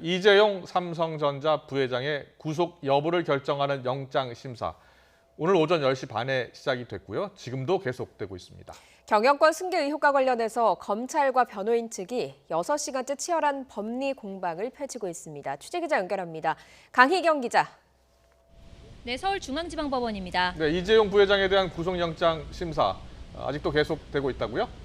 이재용 삼성전자 부회장의 구속 여부를 결정하는 영장심사. 오늘 오전 10시 반에 시작이 됐고요. 지금도 계속되고 있습니다. 경영권 승계 의혹과 관련해서 검찰과 변호인 측이 6시간째 치열한 법리 공방을 펼치고 있습니다. 취재기자 연결합니다. 강희경 기자. 네, 서울중앙지방법원입니다. 네, 이재용 부회장에 대한 구속영장 심사 아직도 계속되고 있다고요?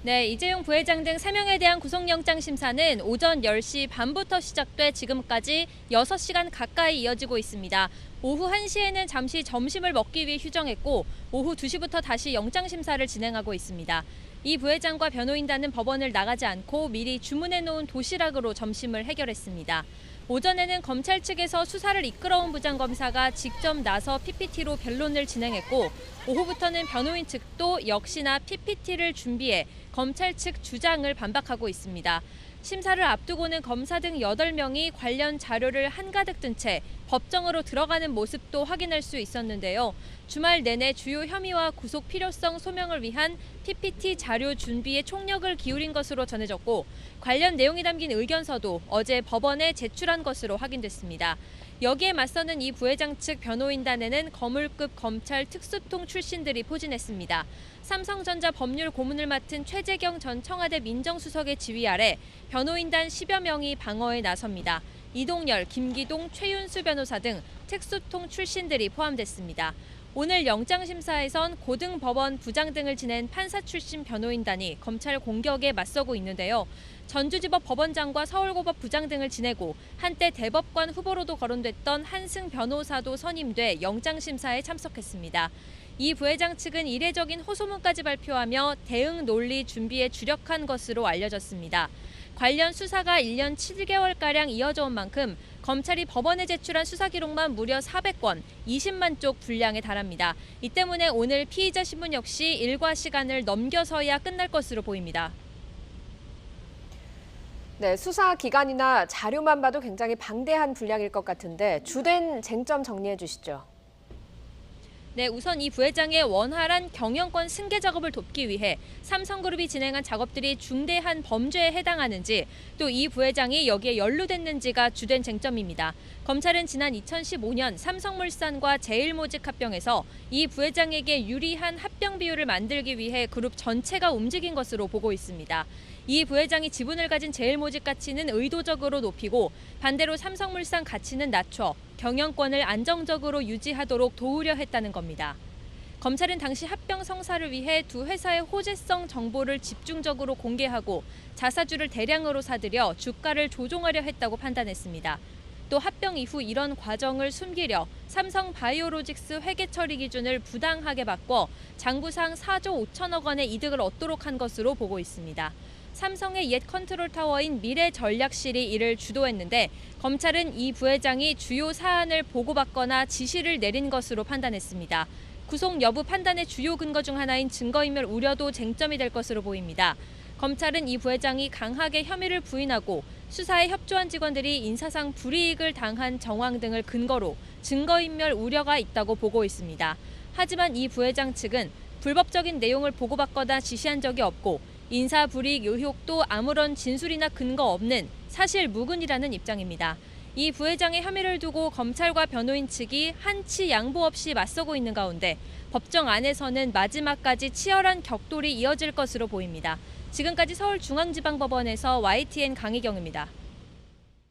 네, 이재용 부회장 등 3명에 대한 구속영장 심사는 오전 10시 반부터 시작돼 지금까지 6시간 가까이 이어지고 있습니다. 오후 1시에는 잠시 점심을 먹기 위해 휴정했고 오후 2시부터 다시 영장 심사를 진행하고 있습니다. 이 부회장과 변호인단은 법원을 나가지 않고 미리 주문해 놓은 도시락으로 점심을 해결했습니다. 오전에는 검찰 측에서 수사를 이끌어온 부장검사가 직접 나서 PPT로 변론을 진행했고 오후부터는 변호인 측도 역시나 PPT를 준비해 검찰 측 주장을 반박하고 있습니다. 심사를 앞두고는 검사 등 8명이 관련 자료를 한가득 든 채 법정으로 들어가는 모습도 확인할 수 있었는데요. 주말 내내 주요 혐의와 구속 필요성 소명을 위한 PPT 자료 준비에 총력을 기울인 것으로 전해졌고 관련 내용이 담긴 의견서도 어제 법원에 제출한 것으로 확인됐습니다. 여기에 맞서는 이 부회장 측 변호인단에는 거물급 검찰 특수통 출신들이 포진했습니다. 삼성전자 법률 고문을 맡은 최재경 전 청와대 민정수석의 지휘 아래 변호인단 10여 명이 방어에 나섭니다. 이동열, 김기동, 최윤수 변호사 등 특수통 출신들이 포함됐습니다. 오늘 영장심사에선 고등법원 부장 등을 지낸 판사 출신 변호인단이 검찰 공격에 맞서고 있는데요. 전주지법 법원장과 서울고법 부장 등을 지내고 한때 대법관 후보로도 거론됐던 한승 변호사도 선임돼 영장심사에 참석했습니다. 이 부회장 측은 이례적인 호소문까지 발표하며 대응 논리 준비에 주력한 것으로 알려졌습니다. 관련 수사가 1년 7개월가량 이어져 온 만큼 검찰이 법원에 제출한 수사 기록만 무려 400건, 20만 쪽 분량에 달합니다. 이 때문에 오늘 피의자 신문 역시 일과 시간을 넘겨서야 끝날 것으로 보입니다. 네, 수사 기간이나 자료만 봐도 굉장히 방대한 분량일 것 같은데 주된 쟁점 정리해 주시죠. 네, 우선 이 부회장의 원활한 경영권 승계 작업을 돕기 위해 삼성그룹이 진행한 작업들이 중대한 범죄에 해당하는지 또 이 부회장이 여기에 연루됐는지가 주된 쟁점입니다. 검찰은 지난 2015년 삼성물산과 제일모직 합병에서 이 부회장에게 유리한 합병 비율을 만들기 위해 그룹 전체가 움직인 것으로 보고 있습니다. 이 부회장이 지분을 가진 제일모직 가치는 의도적으로 높이고 반대로 삼성물산 가치는 낮춰 경영권을 안정적으로 유지하도록 도우려 했다는 겁니다. 검찰은 당시 합병 성사를 위해 두 회사의 호재성 정보를 집중적으로 공개하고 자사주를 대량으로 사들여 주가를 조종하려 했다고 판단했습니다. 또 합병 이후 이런 과정을 숨기려 삼성바이오로직스 회계 처리 기준을 부당하게 바꿔 장부상 4조 5천억 원의 이득을 얻도록 한 것으로 보고 있습니다. 삼성의 옛 컨트롤 타워인 미래전략실이 이를 주도했는데 검찰은 이 부회장이 주요 사안을 보고받거나 지시를 내린 것으로 판단했습니다. 구속 여부 판단의 주요 근거 중 하나인 증거인멸 우려도 쟁점이 될 것으로 보입니다. 검찰은 이 부회장이 강하게 혐의를 부인하고 수사에 협조한 직원들이 인사상 불이익을 당한 정황 등을 근거로 증거인멸 우려가 있다고 보고 있습니다. 하지만 이 부회장 측은 불법적인 내용을 보고받거나 지시한 적이 없고 인사불이익 의혹도 아무런 진술이나 근거 없는 사실 무근이라는 입장입니다. 이 부회장의 혐의를 두고 검찰과 변호인 측이 한치 양보 없이 맞서고 있는 가운데 법정 안에서는 마지막까지 치열한 격돌이 이어질 것으로 보입니다. 지금까지 서울중앙지방법원에서 YTN 강희경입니다.